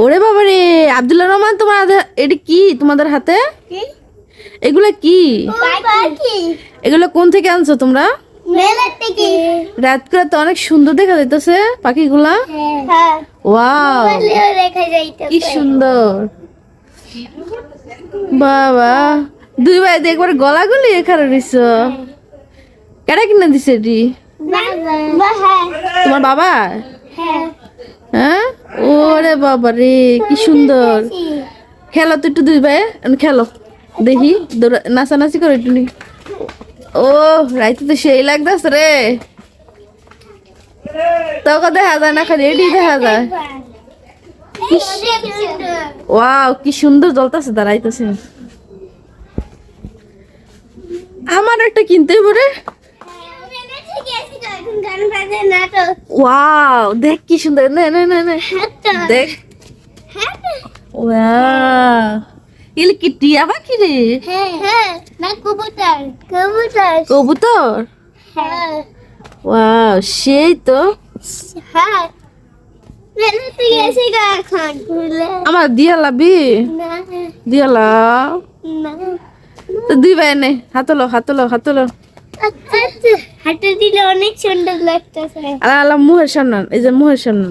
ওরে বাবা রে, আব্দুল্লাহ রহমান তোমার এটা কি তোমাদের হাতে? কি? এগুলা কি? পাখি। এগুলো কোন থেকে আনছো তোমরা? মেলা থেকে। রাত করে তো অনেক সুন্দর দেখা যাইতেছে পাখিগুলা। হ্যাঁ। ওয়াও, বলেও দেখা যাইতেছে। কি সুন্দর। বাবা, দুই ভাই দিয়ে একবার গলা গলি এখানে রইছ। কেডা কিনে দিছে এটি? হ্যাঁ। তোমার বাবা? হ্যাঁ। হ্যাঁ, ওরে বাবা রে, কি সুন্দর। খেলো তো একটু দুই ভাই, খেলো দেখি, নাচানাচি করো একটু নি। ও রাইতে তো সেই লাগতেছে রে, তোকে দেখা যায় না, খালি এটি দেখা যায়। ওয়াও, কি সুন্দর জ্বলতেছে, দাঁড়াইতেছে। আমার একটা কিনতে পারে। ওয়াও, দেখ কি সুন্দর, নে নে নে নে দেখ। ওয়াও, এগুলো কি টিয়া পাখি রে? কবুতর। ওয়াও, সেই তো। আমার দিয়া লাবি, দিয়ালা তো দুই ভাই নে, হাতলো হাতলো হাতলো। হাতে দিলে অনেক সুন্দর লাগতেছে। আল্লাহ মুহের সামনে, এই যে মুহের সামনে।